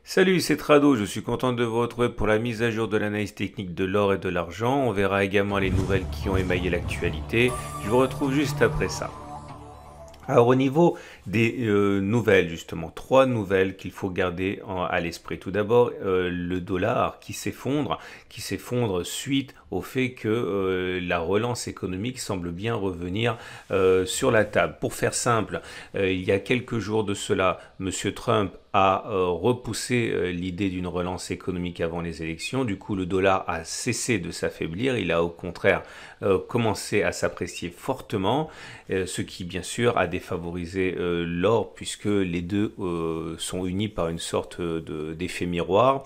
Salut, c'est Trado, je suis content de vous retrouver pour la mise à jour de l'analyse technique de l'or et de l'argent. On verra également les nouvelles qui ont émaillé l'actualité. Je vous retrouve juste après ça. Alors au niveau des nouvelles, justement, trois nouvelles qu'il faut garder à l'esprit. Tout d'abord, le dollar qui s'effondre suite au fait que la relance économique semble bien revenir sur la table. Pour faire simple, il y a quelques jours de cela, Monsieur Trump a repoussé l'idée d'une relance économique avant les élections. Du coup, le dollar a cessé de s'affaiblir. Il a au contraire commencé à s'apprécier fortement, ce qui bien sûr a défavorisé l'or puisque les deux sont unis par une sorte d'effet miroir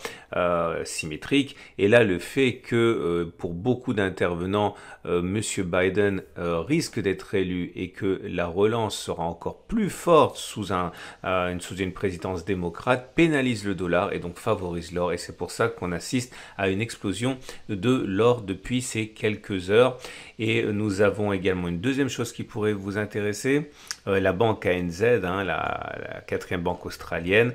symétrique. Et là, le fait que pour beaucoup d'intervenants, Monsieur Biden risque d'être élu et que la relance sera encore plus forte sous une présidence démocrate pénalise le dollar et donc favorise l'or. Et c'est pour ça qu'on assiste à une explosion de l'or depuis ces quelques heures. Et nous avons également une deuxième chose qui pourrait vous intéresser. La banque ANZ, la quatrième banque australienne,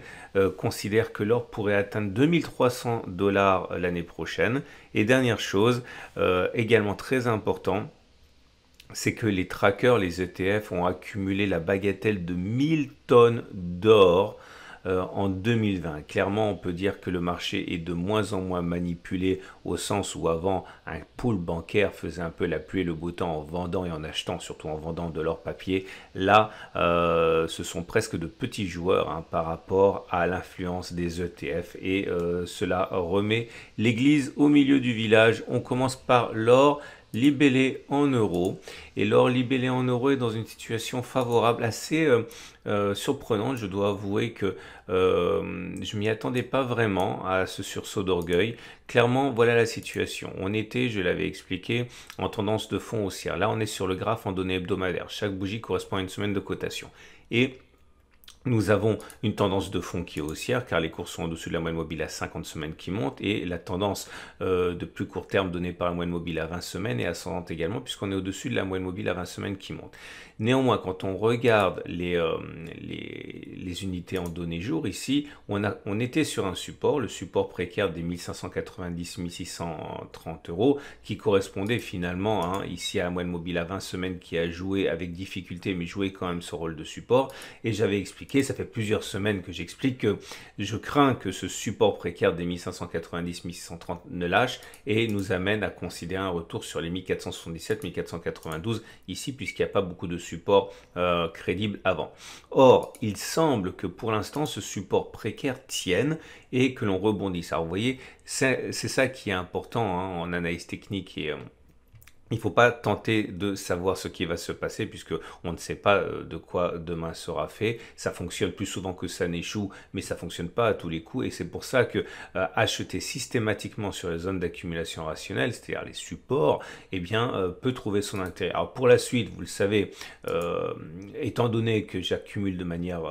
considère que l'or pourrait atteindre 2300 dollars l'année prochaine. Et dernière chose, également très important, c'est que les trackers, les ETF, ont accumulé la bagatelle de 1000 tonnes d'or en 2020. Clairement, on peut dire que le marché est de moins en moins manipulé au sens où avant, un pool bancaire faisait un peu la pluie et le beau temps en vendant et en achetant, surtout en vendant de l'or papier. Là, ce sont presque de petits joueurs par rapport à l'influence des ETF et cela remet l'église au milieu du village. On commence par l'or libellé en euros. Et l'or libellé en euros est dans une situation favorable, assez surprenante. Je dois avouer que je m'y attendais pas vraiment à ce sursaut d'orgueil. Clairement, voilà la situation. On était, je l'avais expliqué, en tendance de fond haussière. Là, on est sur le graphe en données hebdomadaires. Chaque bougie correspond à une semaine de cotation. Et nous avons une tendance de fond qui est haussière car les cours sont au-dessus de la moyenne mobile à 50 semaines qui monte et la tendance de plus court terme donnée par la moyenne mobile à 20 semaines est ascendante également puisqu'on est au-dessus de la moyenne mobile à 20 semaines qui monte. Néanmoins, quand on regarde les unités en données jour, ici, on était sur un support, le support précaire des 1590-1630 euros qui correspondait finalement ici à la moyenne mobile à 20 semaines qui a joué avec difficulté mais joué quand même ce rôle de support et j'avais expliqué ça fait plusieurs semaines que j'explique que je crains que ce support précaire des 1590-1630 ne lâche et nous amène à considérer un retour sur les 1477-1492 ici puisqu'il n'y a pas beaucoup de support crédible avant. Or, il semble que pour l'instant ce support précaire tienne et que l'on rebondisse. Alors vous voyez, c'est ça qui est important en analyse technique et il ne faut pas tenter de savoir ce qui va se passer puisque on ne sait pas de quoi demain sera fait. Ça fonctionne plus souvent que ça n'échoue, mais ça fonctionne pas à tous les coups et c'est pour ça que acheter systématiquement sur les zones d'accumulation rationnelle, c'est-à-dire les supports, eh bien peut trouver son intérêt. Alors pour la suite, vous le savez, étant donné que j'accumule de manière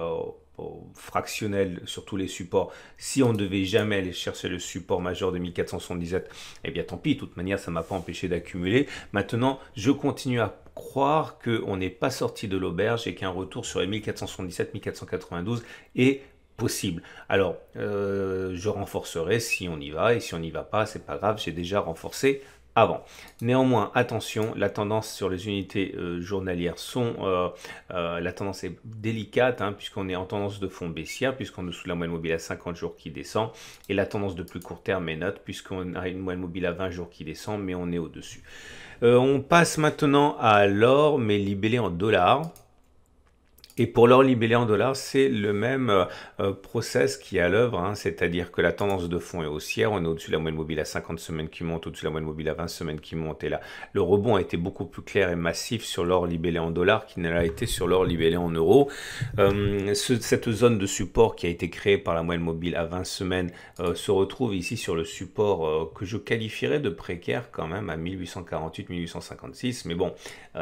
fractionnel sur tous les supports, si on ne devait jamais aller chercher le support majeur de 1477, eh bien tant pis, de toute manière ça ne m'a pas empêché d'accumuler. Maintenant, je continue à croire qu'on n'est pas sorti de l'auberge et qu'un retour sur les 1477-1492 est possible. Alors, je renforcerai si on y va, et si on n'y va pas, c'est pas grave, j'ai déjà renforcé avant. Néanmoins, attention, la tendance sur les unités journalières la tendance est délicate puisqu'on est en tendance de fond baissière, puisqu'on est sous la moyenne mobile à 50 jours qui descend, et la tendance de plus court terme est neutre, puisqu'on a une moyenne mobile à 20 jours qui descend, mais on est au-dessus. On passe maintenant à l'or, mais libellé en dollars. Et pour l'or libellé en dollars, c'est le même process qui est à l'œuvre, c'est-à-dire que la tendance de fond est haussière, on est au-dessus de la moyenne mobile à 50 semaines qui monte, au-dessus de la moyenne mobile à 20 semaines qui monte, et là, le rebond a été beaucoup plus clair et massif sur l'or libellé en dollars qu'il ne l'a été sur l'or libellé en euros. Cette zone de support qui a été créée par la moyenne mobile à 20 semaines se retrouve ici sur le support que je qualifierais de précaire quand même à 1848-1856, mais bon,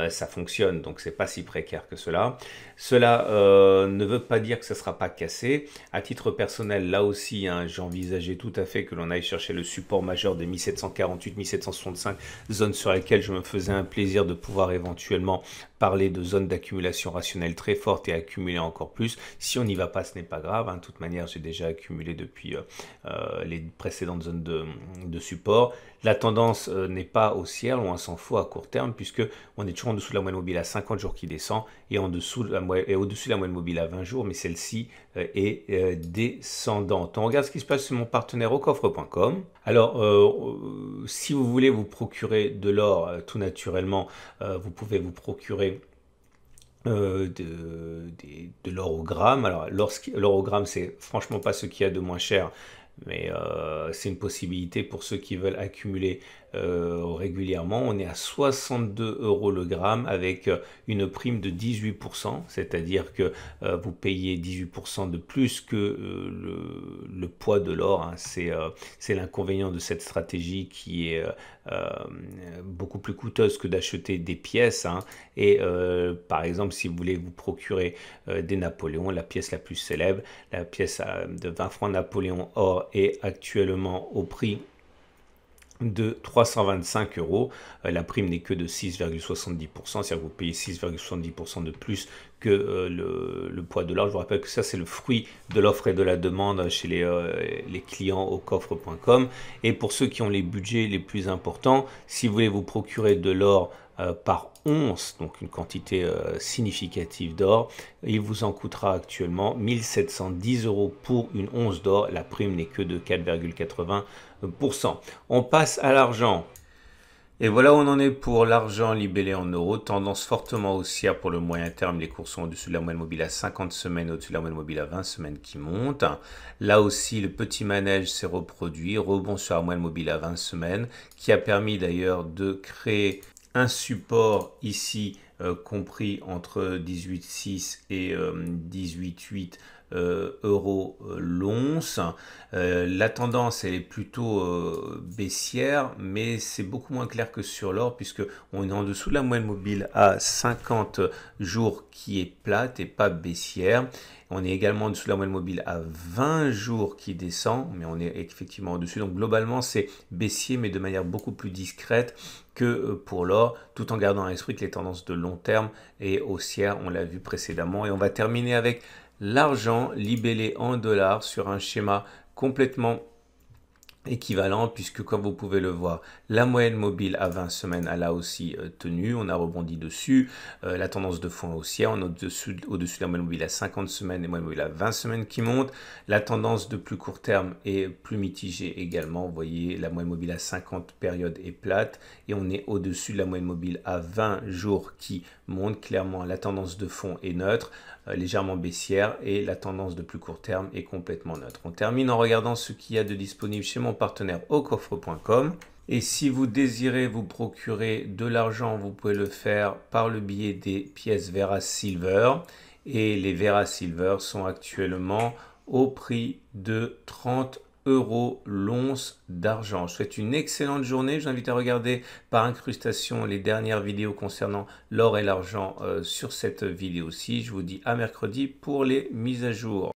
ça fonctionne, donc c'est pas si précaire que cela. Cela ne veut pas dire que ça ne sera pas cassé. À titre personnel, là aussi, j'envisageais tout à fait que l'on aille chercher le support majeur des 1748-1765, zone sur laquelle je me faisais un plaisir de pouvoir éventuellement parler de zones d'accumulation rationnelle très fortes et accumuler encore plus. Si on n'y va pas, ce n'est pas grave, hein. De toute manière, j'ai déjà accumulé depuis les précédentes zones de support. La tendance n'est pas haussière, loin s'en faut à court terme, puisque on est toujours en dessous de la moyenne mobile à 50 jours qui descend et au-dessus de la moyenne mobile à 20 jours, mais celle-ci est descendante. On regarde ce qui se passe sur mon partenaire aucoffre.com. Alors, si vous voulez vous procurer de l'or tout naturellement, vous pouvez vous procurer de l'or au gramme. Alors, l'or au gramme, c'est franchement pas ce qu'il y a de moins cher, mais c'est une possibilité pour ceux qui veulent accumuler régulièrement. On est à 62 € le gramme avec une prime de 18%, c'est-à-dire que vous payez 18% de plus que le poids de l'or, hein. C'est l'inconvénient de cette stratégie qui est beaucoup plus coûteuse que d'acheter des pièces, hein. Et par exemple, si vous voulez vous procurer des Napoléons, la pièce la plus célèbre, la pièce de 20 francs Napoléon or est actuellement au prix de 325 €. La prime n'est que de 6,70%, c'est-à-dire que vous payez 6,70% de plus que le poids de l'or. Je vous rappelle que ça, c'est le fruit de l'offre et de la demande chez les clients au coffre.com. Et pour ceux qui ont les budgets les plus importants, si vous voulez vous procurer de l'or par once, donc une quantité significative d'or, il vous en coûtera actuellement 1710 € pour une once d'or. La prime n'est que de 4,80%. On passe à l'argent. Et voilà où on en est pour l'argent libellé en euros. Tendance fortement haussière pour le moyen terme. Les cours sont au-dessus de la moyenne mobile à 50 semaines, au-dessus de la moyenne mobile à 20 semaines qui monte. Là aussi, le petit manège s'est reproduit. Rebond sur la moyenne mobile à 20 semaines, qui a permis d'ailleurs de créer un support ici compris entre 18,6 et 18,8 € l'once. La tendance elle est plutôt baissière, mais c'est beaucoup moins clair que sur l'or, puisque on est en dessous de la moyenne mobile à 50 jours qui est plate et pas baissière. On est également en dessous de la moyenne mobile à 20 jours qui descend, mais on est effectivement au-dessus. Donc globalement, c'est baissier, mais de manière beaucoup plus discrète que pour l'or, tout en gardant à l'esprit que les tendances de long terme et haussières, on l'a vu précédemment. Et on va terminer avec l'argent libellé en dollars sur un schéma complètement équivalent, puisque comme vous pouvez le voir, la moyenne mobile à 20 semaines a là aussi tenu, on a rebondi dessus, la tendance de fond haussière, on est au-dessus de la moyenne mobile à 50 semaines et moyenne mobile à 20 semaines qui monte, la tendance de plus court terme est plus mitigée également, vous voyez la moyenne mobile à 50 périodes est plate et on est au-dessus de la moyenne mobile à 20 jours qui monte, clairement la tendance de fond est neutre, légèrement baissière et la tendance de plus court terme est complètement neutre. On termine en regardant ce qu'il y a de disponible chez mon partenaire aucoffre.com. Et si vous désirez vous procurer de l'argent, vous pouvez le faire par le biais des pièces Vera Silver. Et les Vera Silver sont actuellement au prix de 30 € l'once d'argent. Je vous souhaite une excellente journée. Je vous invite à regarder par incrustation les dernières vidéos concernant l'or et l'argent sur cette vidéo-ci. Je vous dis à mercredi pour les mises à jour.